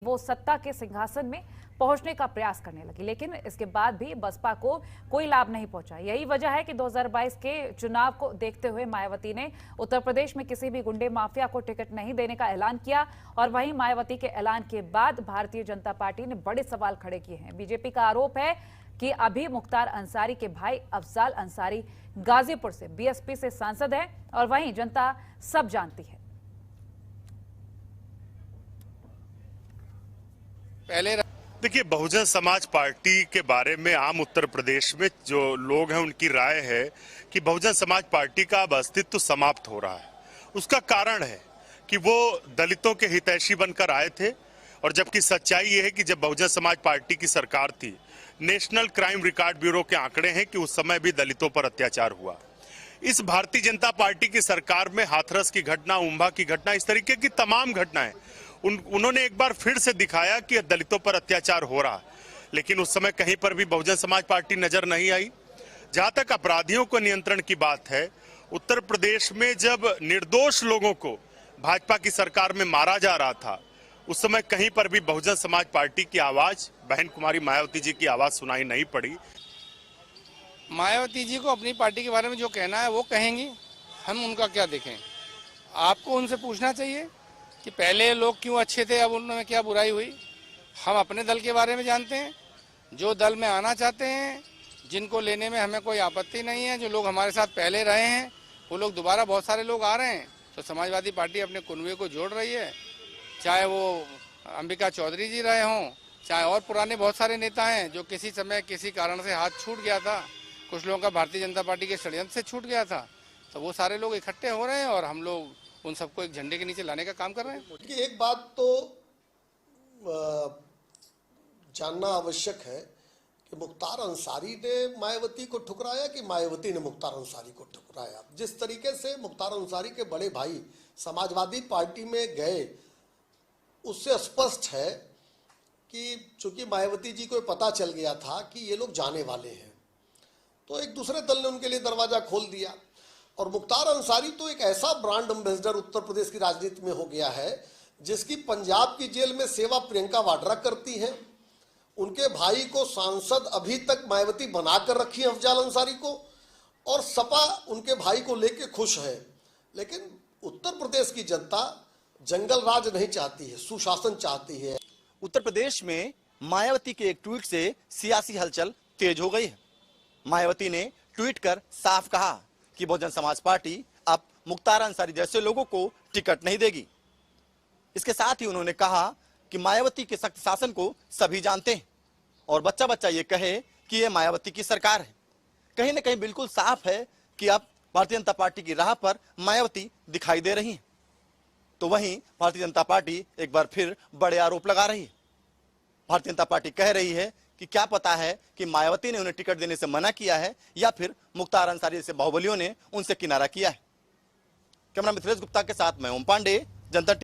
वो सत्ता के सिंहासन में पहुंचने का प्रयास करने लगी, लेकिन इसके बाद भी बसपा को कोई लाभ नहीं पहुंचा। यही वजह है कि 2022 के चुनाव को देखते हुए मायावती ने उत्तर प्रदेश में किसी भी गुंडे माफिया को टिकट नहीं देने का ऐलान किया। और वहीं मायावती के ऐलान के बाद भारतीय जनता पार्टी ने बड़े सवाल खड़े किए हैं। बीजेपी का आरोप है कि अभी मुख्तार अंसारी के भाई अफजाल अंसारी गाजीपुर से बीएसपी से सांसद हैं और वहीं जनता सब जानती है। पहले देखिए, बहुजन समाज पार्टी के बारे में आम उत्तर प्रदेश में जो लोग हैं उनकी राय है कि बहुजन समाज पार्टी का अब अस्तित्व समाप्त हो रहा है। उसका कारण है कि वो दलितों के हितैषी बनकर आए थे, और जबकि सच्चाई ये है कि जब बहुजन समाज पार्टी की सरकार थी, नेशनल क्राइम रिकॉर्ड ब्यूरो के आंकड़े हैं कि उस समय भी दलितों पर अत्याचार हुआ। इस भारतीय जनता पार्टी की सरकार में हाथरस की घटना, उम्भा की घटना, इस तरीके की तमाम घटनाएं उन्होंने एक बार फिर से दिखाया कि दलितों पर अत्याचार हो रहा है। लेकिन उस समय कहीं पर भी बहुजन समाज पार्टी नजर नहीं आई। जहां तक अपराधियों को नियंत्रण की बात है, उत्तर प्रदेश में जब निर्दोष लोगों को भाजपा की सरकार में मारा जा रहा था, उस समय कहीं पर भी बहुजन समाज पार्टी की आवाज, बहन कुमारी मायावती जी की आवाज सुनाई नहीं पड़ी। मायावती जी को अपनी पार्टी के बारे में जो कहना है वो कहेंगी, हम उनका क्या देखें। आपको उनसे पूछना चाहिए कि पहले लोग क्यों अच्छे थे, अब उनमें क्या बुराई हुई। हम अपने दल के बारे में जानते हैं, जो दल में आना चाहते हैं, जिनको लेने में हमें कोई आपत्ति नहीं है, जो लोग हमारे साथ पहले रहे हैं वो लोग दोबारा बहुत सारे लोग आ रहे हैं। तो समाजवादी पार्टी अपने कुनबे को जोड़ रही है, चाहे वो अंबिका चौधरी जी रहे हों, चाहे और पुराने बहुत सारे नेता हैं जो किसी समय किसी कारण से हाथ छूट गया था, कुछ लोगों का भारतीय जनता पार्टी के षड्यंत्र से छूट गया था, तो वो सारे लोग इकट्ठे हो रहे हैं और हम लोग उन सबको एक झंडे के नीचे लाने का काम कर रहे हैं। एक बात तो जानना आवश्यक है कि मुख्तार अंसारी ने मायावती को ठुकराया कि मायावती ने मुख्तार अंसारी को ठुकराया। जिस तरीके से मुख्तार अंसारी के बड़े भाई समाजवादी पार्टी में गए, उससे स्पष्ट है कि चूंकि मायावती जी को पता चल गया था कि ये लोग जाने वाले हैं, तो एक दूसरे दल ने उनके लिए दरवाजा खोल दिया। और मुख्तार अंसारी तो एक ऐसा ब्रांड एम्बेसडर उत्तर प्रदेश की राजनीति में हो गया है जिसकी पंजाब की जेल में सेवा प्रियंका वाड्रा करती है। उनके भाई को सांसद अभी तक मायावती बनाकर रखी है, अफजाल अंसारी को, और सपा उनके भाई को लेके खुश है। लेकिन उत्तर प्रदेश की जनता जंगल राज नहीं चाहती है, सुशासन चाहती है। उत्तर प्रदेश में मायावती के एक ट्वीट से सियासी हलचल तेज हो गई है। मायावती ने ट्वीट कर साफ कहा कि बहुजन समाज पार्टी अब मुख्तार अंसारी जैसे लोगों को टिकट नहीं देगी। इसके साथ ही उन्होंने कहा कि मायावती के सख्त शासन को सभी जानते हैं और बच्चा बच्चा ये कहे कि ये मायावती की सरकार है। कहीं ना कहीं बिल्कुल साफ है कि अब भारतीय जनता पार्टी की राह पर मायावती दिखाई दे रही है। तो वहीं भारतीय जनता पार्टी एक बार फिर बड़े आरोप लगा रही है। भारतीय जनता पार्टी कह रही है कि क्या पता है कि मायावती ने उन्हें टिकट देने से मना किया है या फिर मुख्तार अंसारी जैसे बाहुबलियों ने उनसे किनारा किया है। कैमरा मित्रेश गुप्ता के साथ मैं ओम पांडे, जनता